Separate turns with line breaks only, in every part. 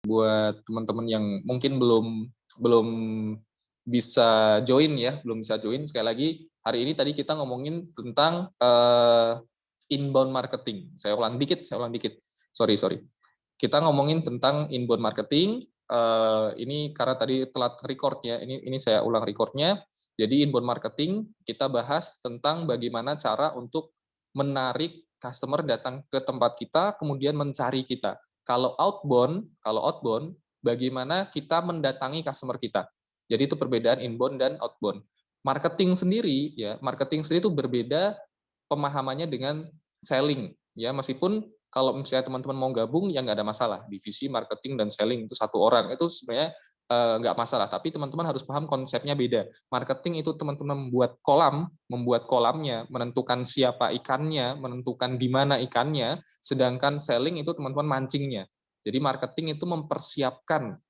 buat teman-teman yang mungkin belum belum bisa join ya, belum bisa join. Sekali lagi, hari ini tadi kita ngomongin tentang inbound marketing. Saya ulang dikit. Sorry. Kita ngomongin tentang inbound marketing. Ini karena tadi telat recordnya, ini saya ulang recordnya. Jadi inbound marketing kita bahas tentang bagaimana cara untuk menarik customer datang ke tempat kita, kemudian mencari kita. Kalau outbound, bagaimana kita mendatangi customer kita. Jadi itu perbedaan inbound dan outbound. Marketing sendiri itu berbeda pemahamannya dengan selling ya, meskipun kalau misalnya teman-teman mau gabung ya nggak ada masalah, divisi marketing dan selling itu satu orang, itu sebenarnya nggak masalah, tapi teman-teman harus paham konsepnya beda. Marketing itu teman-teman membuat kolamnya, menentukan siapa ikannya, menentukan di mana ikannya, sedangkan selling itu teman-teman mancingnya. Jadi marketing itu mempersiapkan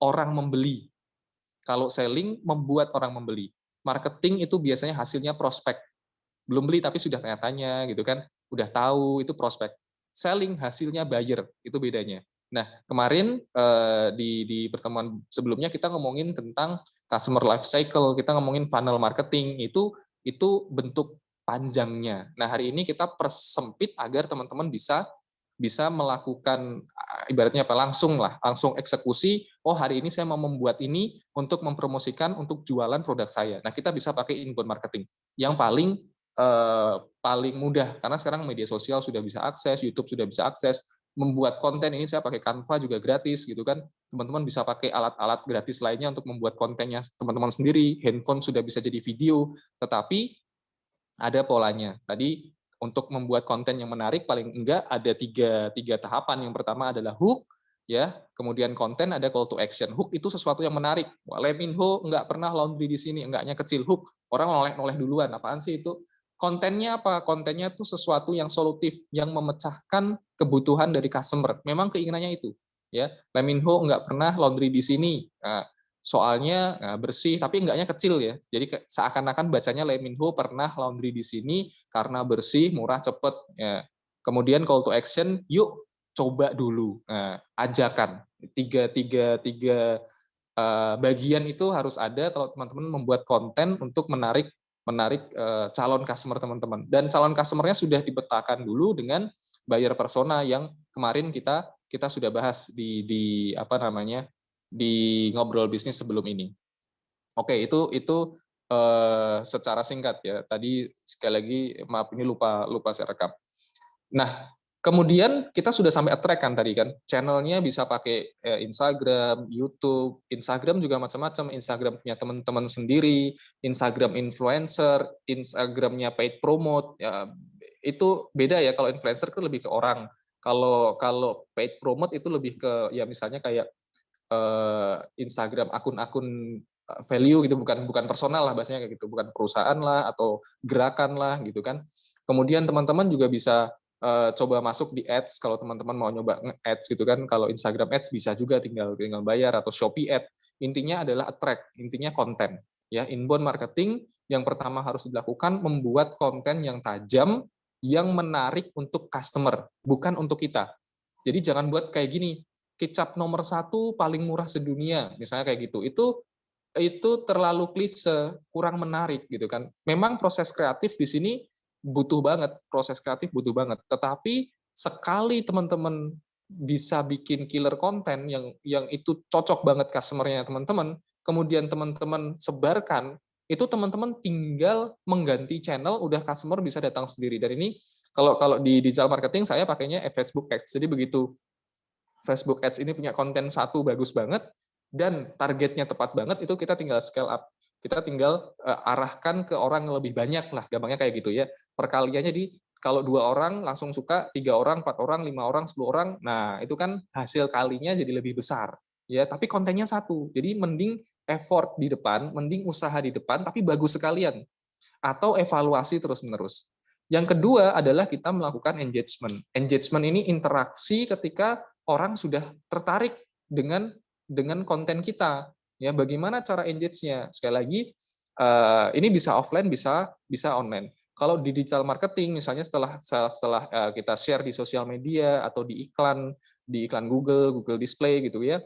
orang membeli. Kalau selling membuat orang membeli. Marketing itu biasanya hasilnya prospek. Belum beli tapi sudah tanya-tanya gitu kan, udah tahu itu prospek. Selling hasilnya buyer, itu bedanya. Nah, kemarin di pertemuan sebelumnya kita ngomongin tentang customer life cycle, kita ngomongin funnel marketing, itu bentuk panjangnya. Nah, hari ini kita persempit agar teman-teman bisa melakukan ibaratnya apa, langsung eksekusi. Oh, hari ini saya mau membuat ini untuk mempromosikan, untuk jualan produk saya. Nah, kita bisa pakai inbound marketing yang paling mudah, karena sekarang media sosial sudah bisa akses, YouTube sudah bisa akses, membuat konten ini saya pakai Canva juga gratis gitu kan. Teman-teman bisa pakai alat-alat gratis lainnya untuk membuat kontennya teman-teman sendiri, handphone sudah bisa jadi video, tetapi ada polanya. Tadi untuk membuat konten yang menarik paling enggak ada tiga tahapan. Yang pertama adalah hook, ya. Kemudian konten, ada call to action. Hook itu sesuatu yang menarik. Leminho enggak pernah laundry di sini, enggaknya kecil, hook. Orang noleh duluan, apaan sih itu? Kontennya apa? Kontennya itu sesuatu yang solutif, yang memecahkan kebutuhan dari customer. Memang keinginannya itu, ya. Leminho enggak pernah laundry di sini. Nah, soalnya bersih, tapi enggaknya kecil ya. Jadi seakan-akan bacanya Leminho pernah laundry di sini karena bersih, murah, cepet. Ya. Kemudian call to action, yuk coba dulu. Nah, ajakan. Tiga bagian itu harus ada kalau teman-teman membuat konten untuk menarik calon customer teman-teman. Dan calon customer-nya sudah dipetakan dulu dengan buyer persona yang kemarin kita sudah bahas di apa namanya, di ngobrol bisnis sebelum ini. Oke, itu secara singkat ya. Tadi sekali lagi maaf, ini lupa saya rekam. Nah, kemudian kita sudah sampai attract kan tadi kan. Channelnya bisa pakai Instagram, YouTube. Instagram juga macam-macam. Instagram punya teman-teman sendiri, Instagram influencer, Instagramnya paid promote. Ya, itu beda ya. Kalau influencer kan lebih ke orang. Kalau paid promote itu lebih ke ya misalnya kayak Instagram akun-akun value gitu, bukan personal lah bahasanya kayak gitu, bukan perusahaan lah atau gerakan lah gitu kan. Kemudian teman-teman juga bisa coba masuk di ads kalau teman-teman mau nyoba nge-ads gitu kan. Kalau Instagram ads bisa juga tinggal bayar, atau Shopee ad. Intinya adalah attract, intinya konten. Ya, inbound marketing yang pertama harus dilakukan membuat konten yang tajam, yang menarik untuk customer, bukan untuk kita. Jadi jangan buat kayak gini, kecap nomor 1 paling murah sedunia, misalnya kayak gitu. Itu terlalu klise, kurang menarik gitu kan. Memang proses kreatif di sini butuh banget, Tetapi sekali teman-teman bisa bikin killer konten yang itu cocok banget customer-nya teman-teman, kemudian teman-teman sebarkan, itu teman-teman tinggal mengganti channel, udah customer bisa datang sendiri. Dan ini kalau di digital marketing saya pakainya Facebook Ads. Jadi begitu Facebook Ads ini punya konten satu bagus banget dan targetnya tepat banget, itu kita tinggal scale up. Kita tinggal arahkan ke orang yang lebih banyak lah, gampangnya kayak gitu ya. Perkaliannya kalau 2 orang langsung suka, 3 orang, 4 orang, 5 orang, 10 orang, nah itu kan hasil kalinya jadi lebih besar. Ya, tapi kontennya satu. Jadi mending effort di depan, mending usaha di depan, tapi bagus sekalian. Atau evaluasi terus-menerus. Yang kedua adalah kita melakukan engagement. Engagement ini interaksi ketika orang sudah tertarik dengan konten kita. Ya, bagaimana cara engage-nya? Sekali lagi, ini bisa offline, bisa online. Kalau di digital marketing, misalnya setelah kita share di sosial media atau di iklan di iklan Google, Google Display gitu ya.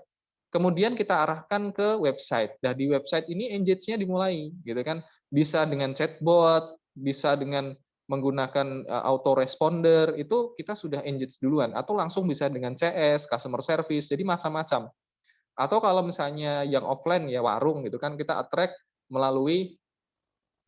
Kemudian kita arahkan ke website. Nah, di website ini engage-nya dimulai gitu kan. Bisa dengan chatbot, bisa dengan menggunakan autoresponder, itu kita sudah engage duluan atau langsung bisa dengan CS, customer service. Jadi macam-macam. Atau kalau misalnya yang offline ya warung gitu kan, kita attract melalui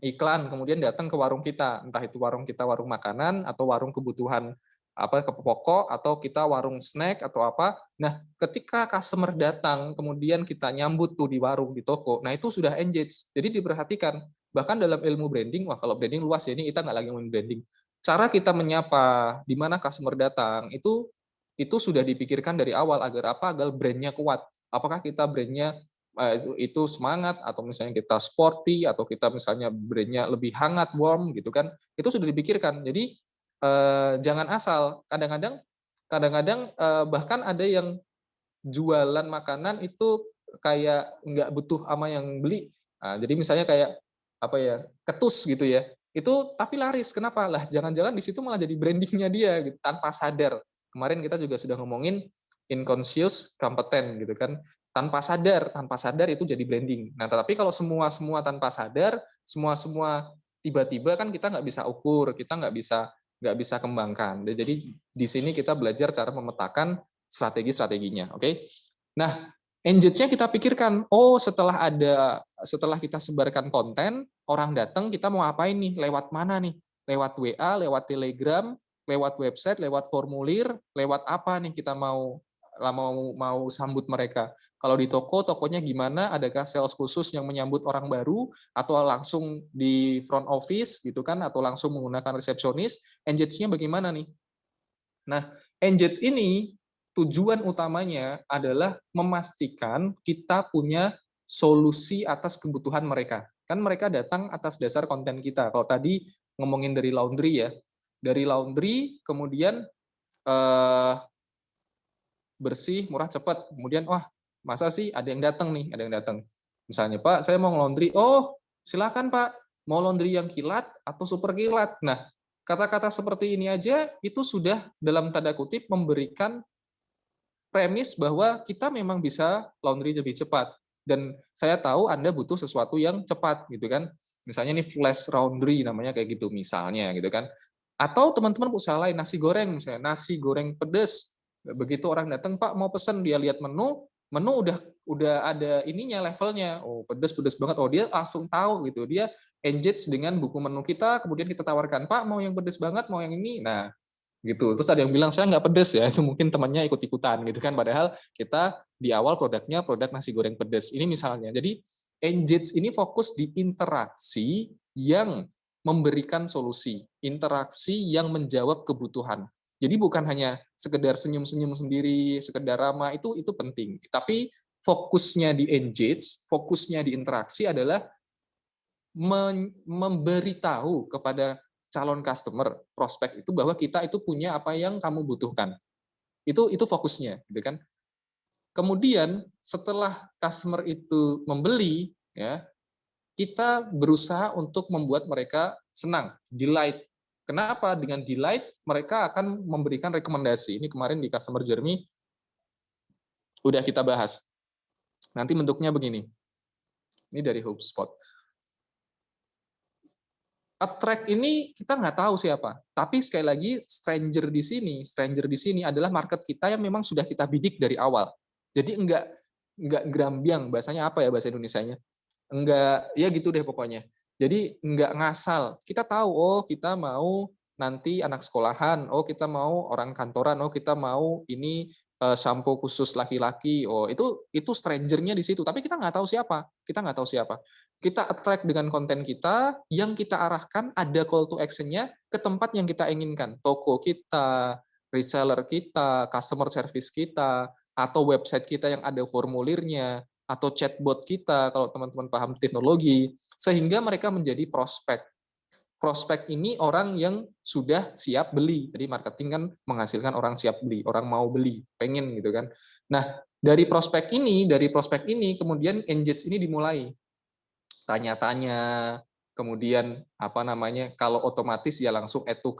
iklan, kemudian datang ke warung kita, entah itu warung kita warung makanan atau warung kebutuhan apa pokok atau kita warung snack atau apa. Nah, ketika customer datang, kemudian kita nyambut tuh di warung, di toko, nah itu sudah engage. Jadi diperhatikan. Bahkan dalam ilmu branding, wah kalau branding luas ya, ini kita nggak lagi ngomongin branding. Cara kita menyapa, di mana customer datang, itu sudah dipikirkan dari awal agar apa? Agar brandnya kuat. Apakah kita brandnya itu semangat atau misalnya kita sporty atau kita misalnya brandnya lebih hangat warm gitu kan, itu sudah dipikirkan. Jadi jangan asal. Kadang-kadang bahkan ada yang jualan makanan itu kayak nggak butuh sama yang beli. Nah, jadi misalnya kayak apa ya, ketus gitu ya, itu tapi laris. Kenapa? Lah jangan-jangan di situ malah jadi brandingnya dia gitu, tanpa sadar. Kemarin kita juga sudah ngomongin unconscious competent gitu kan, tanpa sadar itu jadi branding. Nah, tetapi kalau semua tanpa sadar, semua tiba-tiba kan kita nggak bisa ukur, kita nggak bisa kembangkan. Jadi di sini kita belajar cara memetakan strategi-strateginya, oke? Nah, engage-nya kita pikirkan, oh setelah kita sebarkan konten, orang datang kita mau apain nih? Lewat mana nih? Lewat WA, lewat Telegram, lewat website, lewat formulir, lewat apa nih kita mau sambut mereka. Kalau di toko, tokonya gimana? Adakah sales khusus yang menyambut orang baru atau langsung di front office gitu kan atau langsung menggunakan resepsionis? Engage-nya bagaimana nih? Nah, engage ini tujuan utamanya adalah memastikan kita punya solusi atas kebutuhan mereka. Kan mereka datang atas dasar konten kita. Kalau tadi ngomongin dari laundry ya, dari laundry kemudian eh, bersih, murah, cepat. Kemudian, wah, masa sih ada yang datang nih, ada yang datang. Misalnya, Pak, saya mau laundry. Oh, silakan Pak. Mau laundry yang kilat atau super kilat. Nah, kata-kata seperti ini aja itu sudah dalam tanda kutip memberikan premis bahwa kita memang bisa laundry lebih cepat. Dan saya tahu Anda butuh sesuatu yang cepat gitu kan. Misalnya nih flash laundry namanya kayak gitu misalnya gitu kan. Atau teman-teman usaha lain nasi goreng misalnya, nasi goreng pedas. Begitu orang datang, Pak mau pesen, dia lihat menu udah ada ininya levelnya. Oh, pedas banget. Oh, dia langsung tahu gitu. Dia engage dengan buku menu kita, kemudian kita tawarkan, Pak mau yang pedas banget, mau yang ini. Nah, gitu. Terus ada yang bilang saya nggak pedes ya, itu mungkin temannya ikut-ikutan gitu kan. Padahal kita di awal produknya produk nasi goreng pedes. Ini misalnya. Jadi engage ini fokus di interaksi yang memberikan solusi, interaksi yang menjawab kebutuhan. Jadi bukan hanya sekedar senyum-senyum sendiri, sekedar ramah, itu penting. Tapi fokusnya di engage, fokusnya di interaksi adalah memberitahu kepada calon customer, prospek itu bahwa kita itu punya apa yang kamu butuhkan. Itu fokusnya, gitu kan. Kemudian setelah customer itu membeli, ya, kita berusaha untuk membuat mereka senang, delight. Kenapa? Dengan delight mereka akan memberikan rekomendasi. Ini kemarin di customer journey udah kita bahas. Nanti bentuknya begini. Ini dari HubSpot. Attract ini kita nggak tahu siapa, tapi sekali lagi stranger di sini adalah market kita yang memang sudah kita bidik dari awal. Jadi enggak gerambiang, bahasanya apa ya bahasa Indonesianya? Enggak, ya gitu deh pokoknya. Jadi enggak ngasal. Kita tahu, oh kita mau nanti anak sekolahan, oh kita mau orang kantoran, oh kita mau ini shampoo khusus laki-laki, oh itu strangernya di situ. Tapi kita nggak tahu siapa, kita attract dengan konten kita, yang kita arahkan ada call to action-nya ke tempat yang kita inginkan. Toko kita, reseller kita, customer service kita, atau website kita yang ada formulirnya, atau chatbot kita, kalau teman-teman paham teknologi, sehingga mereka menjadi prospek. Prospek ini orang yang sudah siap beli. Jadi marketing kan menghasilkan orang siap beli, orang mau beli, pengen gitu kan. Nah, dari prospek ini kemudian engage ini dimulai tanya-tanya, kemudian apa namanya, kalau otomatis ya langsung add to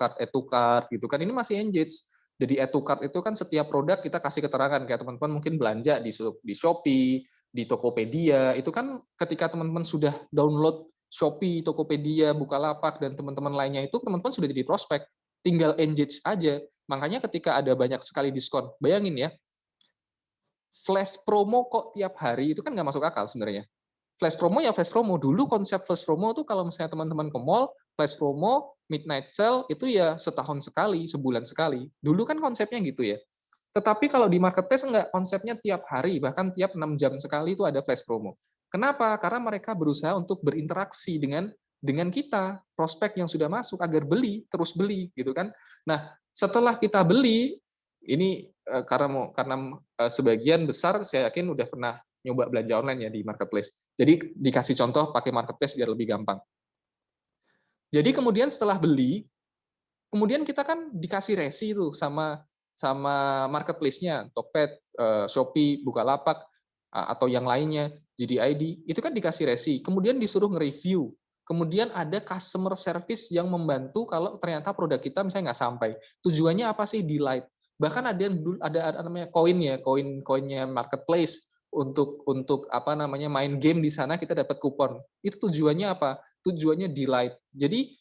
cart gitu kan, ini masih engage. Jadi add to cart itu kan setiap produk kita kasih keterangan, kayak teman-teman mungkin belanja di Shopee, di Tokopedia, itu kan ketika teman-teman sudah download Shopee, Tokopedia, Bukalapak, dan teman-teman lainnya itu teman-teman sudah jadi prospek, tinggal engage aja. Makanya ketika ada banyak sekali diskon, bayangin ya, flash promo kok tiap hari, itu kan nggak masuk akal sebenarnya. Flash promo ya flash promo. Dulu konsep flash promo tuh kalau misalnya teman-teman ke mall, flash promo, midnight sale, itu ya setahun sekali, sebulan sekali. Dulu kan konsepnya gitu ya. Tetapi kalau di marketplace enggak, konsepnya tiap hari, bahkan tiap 6 jam sekali itu ada flash promo. Kenapa? Karena mereka berusaha untuk berinteraksi dengan kita, prospek yang sudah masuk, agar beli, terus beli, gitu kan. Nah, setelah kita beli, ini karena sebagian besar saya yakin udah pernah nyoba belanja online ya di marketplace. Jadi dikasih contoh pakai marketplace biar lebih gampang. Jadi kemudian setelah beli, kemudian kita kan dikasih resi tuh sama marketplace-nya, Tokped, Shopee, Bukalapak, atau yang lainnya, JDID, itu kan dikasih resi. Kemudian disuruh nge-review. Kemudian ada customer service yang membantu kalau ternyata produk kita misalnya nggak sampai. Tujuannya apa sih? Delight. Bahkan ada namanya koinnya marketplace untuk apa namanya main game di sana kita dapat kupon. Itu tujuannya apa? Tujuannya delight. Jadi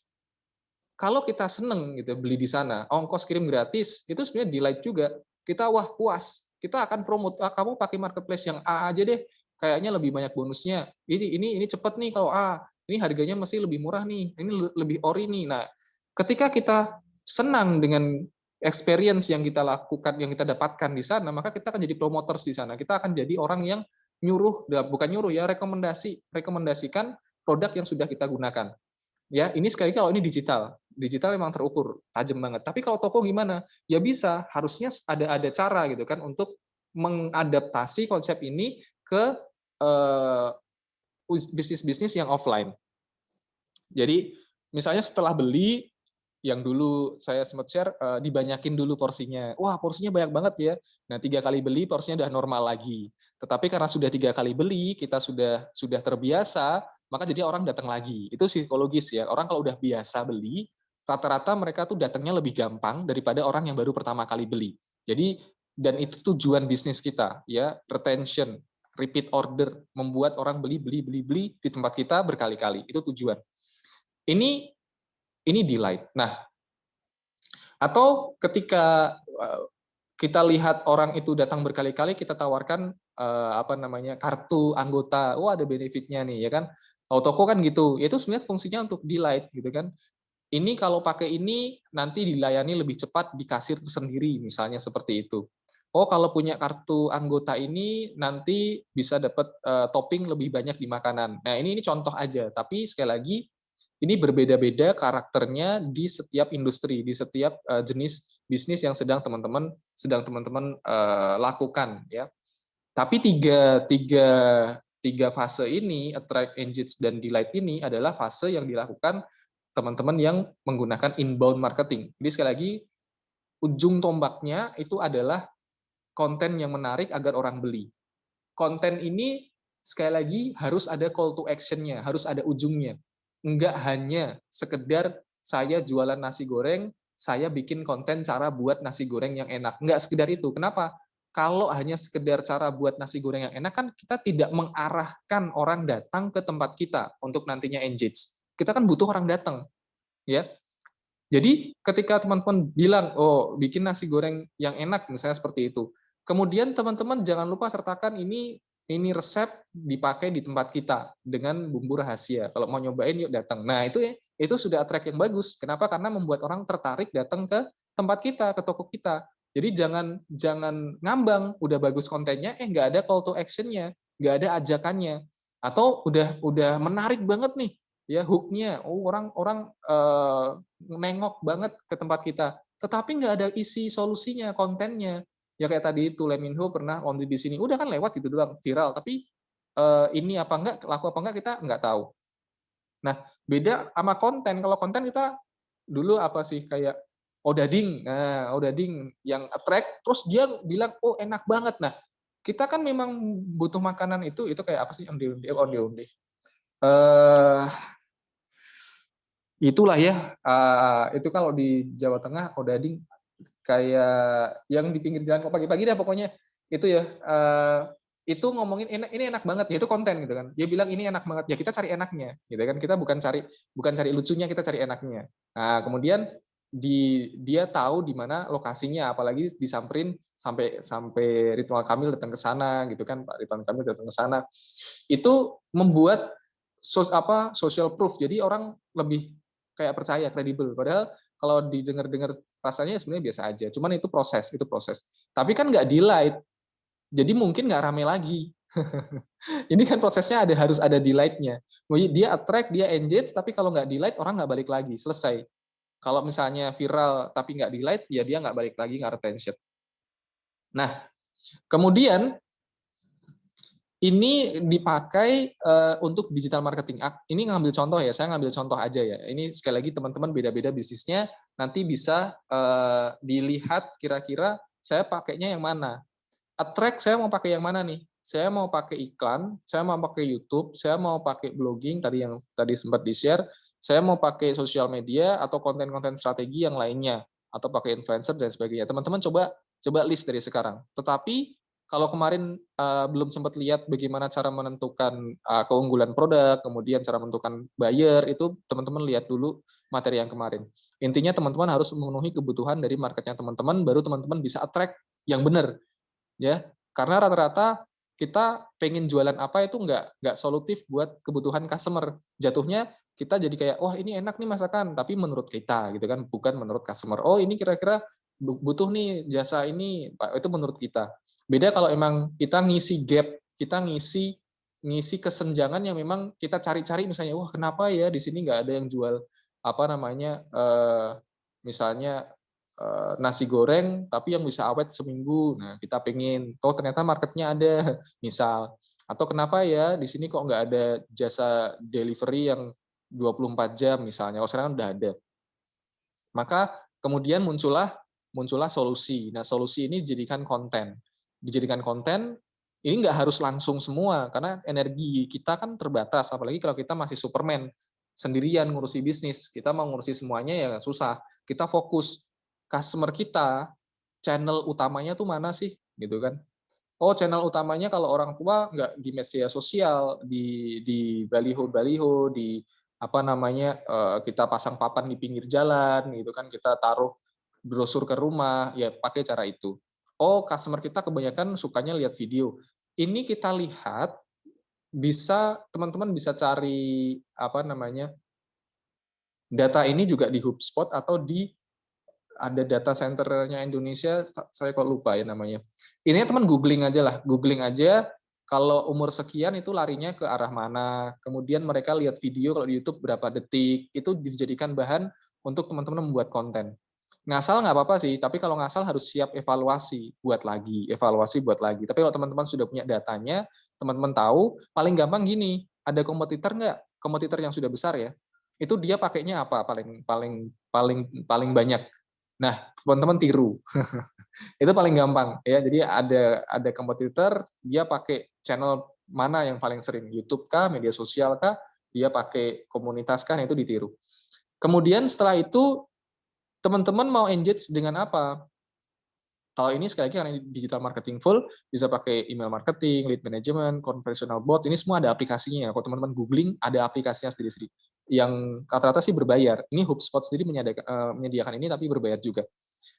kalau kita seneng gitu beli di sana, ongkos kirim gratis, itu sebenarnya delight juga. Kita wah puas, kita akan promote, kamu pakai marketplace yang A aja deh, kayaknya lebih banyak bonusnya. Ini cepet nih kalau A, ini harganya masih lebih murah nih, ini lebih ori nih. Nah, ketika kita senang dengan experience yang kita lakukan, yang kita dapatkan di sana, maka kita akan jadi promoters di sana. Kita akan jadi orang yang bukan nyuruh ya, rekomendasikan produk yang sudah kita gunakan. Ya, ini sekali lagi kalau ini digital memang terukur tajam banget. Tapi kalau toko gimana? Ya bisa, harusnya ada cara gitu kan untuk mengadaptasi konsep ini ke bisnis-bisnis yang offline. Jadi misalnya setelah beli, yang dulu saya sempat share, dibanyakin dulu porsinya. Wah, porsinya banyak banget ya. Nah, 3 kali beli porsinya udah normal lagi. Tetapi karena sudah 3 kali beli, kita sudah terbiasa, maka jadi orang datang lagi. Itu psikologis ya. Orang kalau udah biasa beli, rata-rata mereka tuh datangnya lebih gampang daripada orang yang baru pertama kali beli. Jadi, dan itu tujuan bisnis kita, ya, retention, repeat order, membuat orang beli di tempat kita berkali-kali. Itu tujuan. Ini delight. Nah, atau ketika kita lihat orang itu datang berkali-kali, kita tawarkan apa namanya kartu anggota, ada benefitnya nih, ya kan? Kalau toko kan gitu, itu sebenarnya fungsinya untuk delight gitu kan. Ini kalau pakai ini nanti dilayani lebih cepat di kasir tersendiri, misalnya seperti itu. Oh, kalau punya kartu anggota ini nanti bisa dapat topping lebih banyak di makanan. Nah, ini contoh aja, tapi sekali lagi ini berbeda-beda karakternya di setiap industri, di setiap jenis bisnis yang sedang teman-teman lakukan, ya. Tapi tiga fase ini, attract, engage, dan delight ini adalah fase yang dilakukan teman-teman yang menggunakan inbound marketing. Jadi sekali lagi, ujung tombaknya itu adalah konten yang menarik agar orang beli. Konten ini sekali lagi harus ada call to action-nya, harus ada ujungnya. Enggak hanya sekedar saya jualan nasi goreng, saya bikin konten cara buat nasi goreng yang enak. Enggak sekedar itu. Kenapa? Kalau hanya sekedar cara buat nasi goreng yang enak, kan kita tidak mengarahkan orang datang ke tempat kita untuk nantinya engage. Kita kan butuh orang datang, ya. Jadi ketika teman-teman bilang, oh bikin nasi goreng yang enak, misalnya seperti itu. Kemudian teman-teman jangan lupa sertakan ini resep dipakai di tempat kita dengan bumbu rahasia. Kalau mau nyobain yuk datang. Nah, itu sudah attract yang bagus. Kenapa? Karena membuat orang tertarik datang ke tempat kita, ke toko kita. Jadi jangan ngambang, udah bagus kontennya, nggak ada call to action-nya, nggak ada ajakannya. Atau udah menarik banget nih, ya hook-nya. Orang nengok banget ke tempat kita. Tetapi nggak ada isi solusinya, kontennya. Ya kayak tadi itu Leminho pernah laundry di sini, udah kan lewat gitu doang, viral, tapi ini apa enggak, laku apa enggak kita nggak tahu. Nah, beda sama konten. Kalau konten kita dulu apa sih kayak odading. Nah, odading yang attract, terus dia bilang, "Oh, enak banget." Nah, kita kan memang butuh makanan itu kayak apa sih? Onde-onde. Itulah ya, itu kalau di Jawa Tengah odading kayak yang di pinggir jalan kok pagi-pagi dah pokoknya itu ya. Itu ngomongin ini enak banget ya, itu konten gitu kan. Dia bilang ini enak banget ya, kita cari enaknya gitu kan. Kita bukan cari lucunya, kita cari enaknya. Nah, kemudian dia tahu di mana lokasinya, apalagi disamperin sampai Ridwan Kamil datang ke sana gitu kan, Pak Ridwan Kamil datang ke sana. Itu membuat social proof. Jadi orang lebih kayak percaya, kredibel. Padahal kalau didengar-dengar rasanya sebenarnya biasa aja. Cuman itu proses. Tapi kan nggak delete. Jadi mungkin nggak rame lagi. Ini kan prosesnya harus ada delete-nya. Dia attract, dia engage, tapi kalau nggak delete orang nggak balik lagi, selesai. Kalau misalnya viral tapi nggak delete, ya dia nggak balik lagi, nggak retention. Nah, kemudian ini dipakai untuk digital marketing. Ini ngambil contoh ya, saya ngambil contoh aja ya. Ini sekali lagi teman-teman beda-beda bisnisnya, nanti bisa dilihat kira-kira saya pakainya yang mana. Attract saya mau pakai yang mana nih? Saya mau pakai iklan, saya mau pakai YouTube, saya mau pakai blogging tadi sempat di-share, saya mau pakai sosial media atau konten-konten strategi yang lainnya atau pakai influencer dan sebagainya. Teman-teman coba list dari sekarang. Tetapi kalau kemarin belum sempat lihat bagaimana cara menentukan keunggulan produk, kemudian cara menentukan buyer, itu teman-teman lihat dulu materi yang kemarin. Intinya teman-teman harus memenuhi kebutuhan dari marketnya teman-teman, baru teman-teman bisa attract yang benar. Ya, karena rata-rata kita pengen jualan apa itu nggak solutif buat kebutuhan customer. Jatuhnya kita jadi kayak, wah ini enak nih masakan, tapi menurut kita gitu kan, bukan menurut customer. Oh ini kira-kira butuh nih jasa ini, Pak, itu menurut kita. Beda kalau emang kita ngisi gap, kita ngisi kesenjangan yang memang kita cari-cari, misalnya, wah kenapa ya di sini nggak ada yang jual apa namanya, misalnya nasi goreng tapi yang bisa awet seminggu. Nah, kita pengen, oh ternyata marketnya ada, misal. Atau kenapa ya di sini kok nggak ada jasa delivery yang 24 jam misalnya. Oh, sekarang udah ada. Maka kemudian muncullah solusi. Nah, solusi ini dijadikan konten. Dijadikan konten, ini nggak harus langsung semua, karena energi kita kan terbatas, apalagi kalau kita masih Superman, sendirian ngurusi bisnis. Kita mau ngurusi semuanya ya susah. Kita fokus. Customer kita, channel utamanya tuh mana sih? Gitu kan. Oh, channel utamanya kalau orang tua nggak di media sosial, di baliho-baliho, di apa namanya, kita pasang papan di pinggir jalan gitu kan, kita taruh brosur ke rumah, ya pakai cara itu. Oh, customer kita kebanyakan sukanya lihat video. Ini kita lihat, teman-teman bisa cari apa namanya, data ini juga di HubSpot atau ada data centernya Indonesia, saya kok lupa ya namanya. Ini teman googling aja kalau umur sekian itu larinya ke arah mana, kemudian mereka lihat video kalau di YouTube berapa detik, itu dijadikan bahan untuk teman-teman membuat konten. Ngasal nggak apa-apa sih, tapi kalau ngasal harus siap evaluasi buat lagi. Tapi kalau teman-teman sudah punya datanya, teman-teman tahu, paling gampang gini, ada kompetitor nggak? Kompetitor yang sudah besar ya, itu dia pakainya apa paling banyak. Nah, teman-teman tiru. Itu paling gampang ya. Jadi ada kompetitor, dia pakai channel mana yang paling sering, YouTube kah, media sosial kah, dia pakai komunitas kah, itu ditiru. Kemudian setelah itu teman-teman mau engage dengan apa? Kalau ini sekali lagi karena digital marketing full, bisa pakai email marketing, lead management, conversational bot, ini semua ada aplikasinya. Kalau teman-teman googling, ada aplikasinya sendiri-sendiri. Yang rata-rata sih berbayar. Ini HubSpot sendiri menyediakan ini, tapi berbayar juga.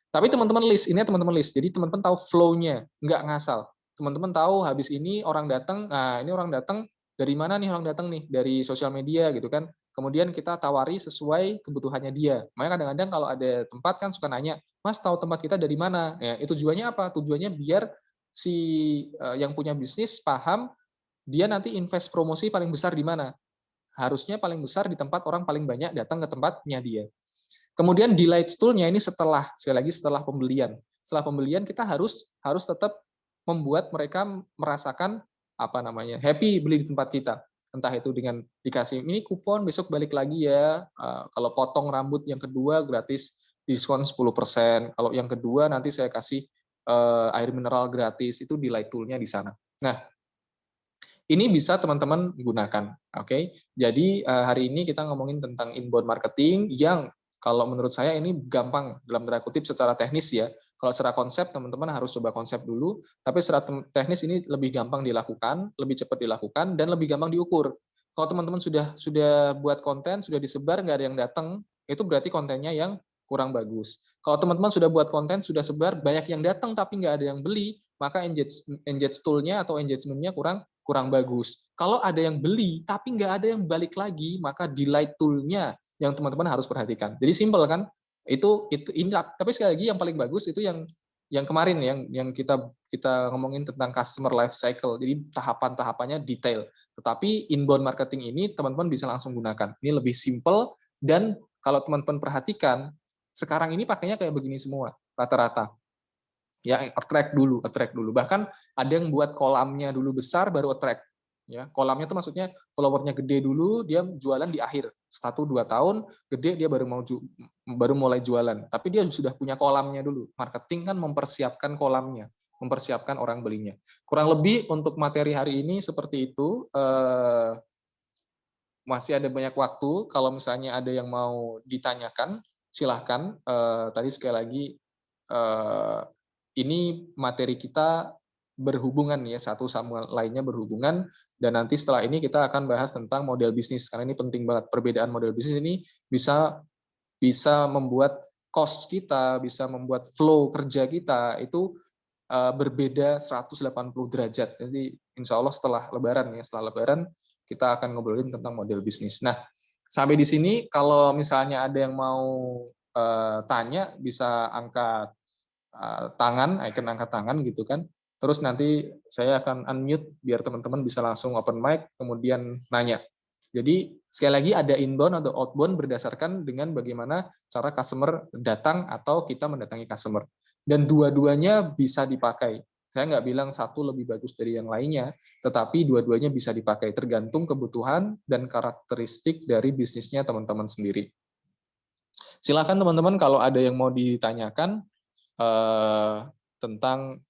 Tapi teman-teman list, ini teman-teman list. Jadi teman-teman tahu flow-nya, nggak ngasal. Teman-teman tahu habis ini orang datang, nah ini orang datang dari mana nih orang datang nih? Dari sosial media gitu kan. Kemudian kita tawari sesuai kebutuhannya dia. Makanya kadang-kadang kalau ada tempat kan suka nanya, Mas tahu tempat kita dari mana? Ya, itu tujuannya apa? Tujuannya biar si yang punya bisnis paham dia nanti invest promosi paling besar di mana. Harusnya paling besar di tempat orang paling banyak datang ke tempatnya dia. Kemudian delay tool-nya ini sekali lagi setelah pembelian. Setelah pembelian kita harus tetap membuat mereka merasakan apa namanya, happy beli di tempat kita. Entah itu dengan dikasih ini kupon besok balik lagi ya. Kalau potong rambut yang kedua gratis diskon 10%. Kalau yang kedua nanti saya kasih air mineral gratis. Itu delay tool-nya di sana. Nah, ini bisa teman-teman gunakan, oke? Jadi hari ini kita ngomongin tentang inbound marketing yang Kalau menurut saya ini gampang dalam tanda kutip secara teknis ya. Kalau secara konsep teman-teman harus coba konsep dulu, tapi secara teknis ini lebih gampang dilakukan, lebih cepat dilakukan, dan lebih gampang diukur. Kalau teman-teman sudah buat konten, sudah disebar, nggak ada yang datang, itu berarti kontennya yang kurang bagus. Kalau teman-teman sudah buat konten, sudah sebar, banyak yang datang tapi nggak ada yang beli, maka engage tool-nya atau engagement-nya kurang bagus. Kalau ada yang beli tapi nggak ada yang balik lagi, maka delay tool-nya yang teman-teman harus perhatikan. Jadi simpel kan? Itu ini, tapi sekali lagi yang paling bagus itu yang kemarin yang kita ngomongin tentang customer life cycle. Jadi tahapan-tahapannya detail. Tetapi inbound marketing ini teman-teman bisa langsung gunakan. Ini lebih simple, dan kalau teman-teman perhatikan sekarang ini pakainya kayak begini semua rata-rata. Ya, attract dulu. Bahkan ada yang buat kolamnya dulu besar baru attract. Ya, kolamnya itu maksudnya followernya gede dulu, dia jualan di akhir 1-2 tahun gede, dia baru mulai jualan, tapi dia sudah punya kolamnya dulu. Marketing kan mempersiapkan kolamnya, mempersiapkan orang belinya. Kurang lebih untuk materi hari ini seperti itu. Masih ada banyak waktu, kalau misalnya ada yang mau ditanyakan silahkan. Tadi sekali lagi, ini materi kita berhubungan ya, satu sama lainnya berhubungan, dan nanti setelah ini kita akan bahas tentang model bisnis, karena ini penting banget. Perbedaan model bisnis ini bisa membuat cost kita, bisa membuat flow kerja kita itu berbeda 180 derajat. Jadi insya Allah setelah Lebaran kita akan ngobrolin tentang model bisnis. Nah, sampai di sini kalau misalnya ada yang mau tanya bisa angkat tangan, icon angkat tangan gitu kan. Terus nanti saya akan unmute biar teman-teman bisa langsung open mic kemudian nanya. Jadi sekali lagi ada inbound atau outbound berdasarkan dengan bagaimana cara customer datang atau kita mendatangi customer. Dan dua-duanya bisa dipakai. Saya nggak bilang satu lebih bagus dari yang lainnya, tetapi dua-duanya bisa dipakai tergantung kebutuhan dan karakteristik dari bisnisnya teman-teman sendiri. Silakan teman-teman kalau ada yang mau ditanyakan tentang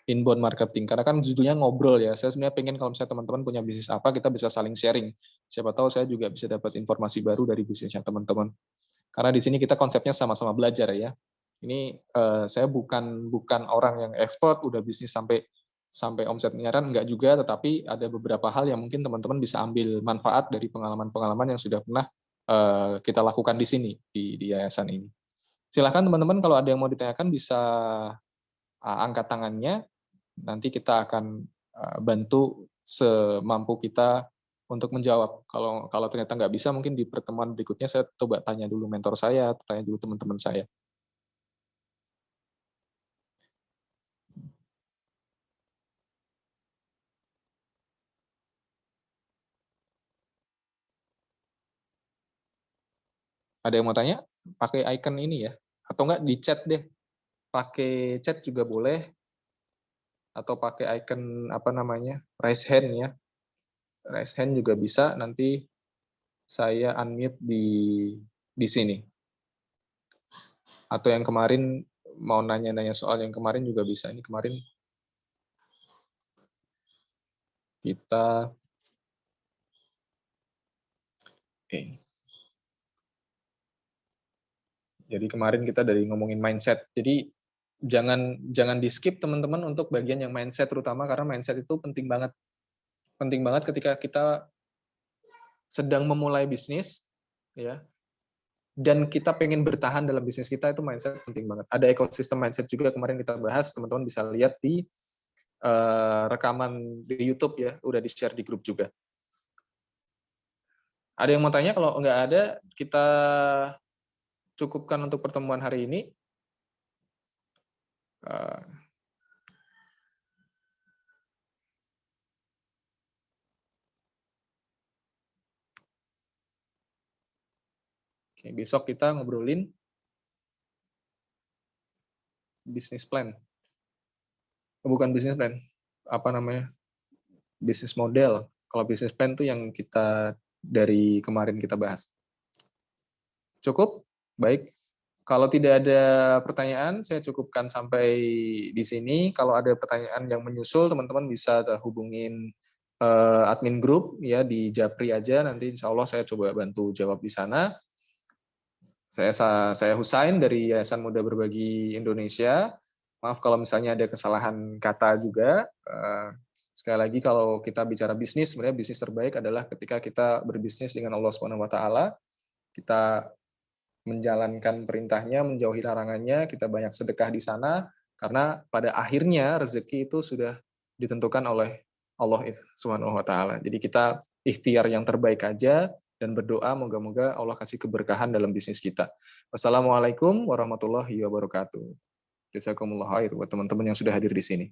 inbound marketing, karena kan judulnya ngobrol ya. Saya sebenarnya pengen kalau misalnya teman-teman punya bisnis apa, kita bisa saling sharing. Siapa tahu saya juga bisa dapat informasi baru dari bisnisnya teman-teman. Karena di sini kita konsepnya sama-sama belajar ya. Ini saya bukan orang yang expert udah bisnis sampai omset miliaran, enggak juga, tetapi ada beberapa hal yang mungkin teman-teman bisa ambil manfaat dari pengalaman-pengalaman yang sudah pernah kita lakukan di sini di yayasan ini. Silakan teman-teman kalau ada yang mau ditanyakan bisa angkat tangannya. Nanti kita akan bantu semampu kita untuk menjawab. Kalau ternyata nggak bisa, mungkin di pertemuan berikutnya saya coba tanya dulu mentor saya, atau tanya dulu teman-teman saya. Ada yang mau tanya? Pakai icon ini ya, atau nggak di chat deh. Pakai chat juga boleh, atau pakai icon apa namanya, raise hand ya. Raise hand juga bisa. Nanti saya unmute di sini. Atau yang kemarin mau nanya-nanya soal yang kemarin juga bisa. Ini kemarin kita jadi kemarin kita dari ngomongin mindset. Jadi jangan di skip teman-teman untuk bagian yang mindset, terutama karena mindset itu penting banget. Penting banget ketika kita sedang memulai bisnis ya. Dan kita pengen bertahan dalam bisnis kita, itu mindset penting banget. Ada ekosistem mindset juga kemarin kita bahas, teman-teman bisa lihat di rekaman di YouTube ya, udah di-share di grup juga. Ada yang mau tanya? Kalau nggak ada, kita cukupkan untuk pertemuan hari ini. Oke, besok kita ngobrolin bisnis plan. Bukan bisnis plan, apa namanya? Bisnis model. Kalau bisnis plan itu yang kita dari kemarin kita bahas. Cukup? Baik. Kalau tidak ada pertanyaan, saya cukupkan sampai di sini. Kalau ada pertanyaan yang menyusul, teman-teman bisa hubungin admin grup ya di Japri aja. Nanti insya Allah saya coba bantu jawab di sana. Saya Husain dari Yayasan Muda Berbagi Indonesia. Maaf kalau misalnya ada kesalahan kata juga. Sekali lagi kalau kita bicara bisnis, sebenarnya bisnis terbaik adalah ketika kita berbisnis dengan Allah Subhanahu wa taala, kita menjalankan perintahnya, menjauhi larangannya, kita banyak sedekah di sana, karena pada akhirnya rezeki itu sudah ditentukan oleh Allah Subhanahu wa taala. Jadi kita ikhtiar yang terbaik aja dan berdoa moga-moga Allah kasih keberkahan dalam bisnis kita. Wassalamualaikum warahmatullahi wabarakatuh. Jazakumullah khair buat teman-teman yang sudah hadir di sini.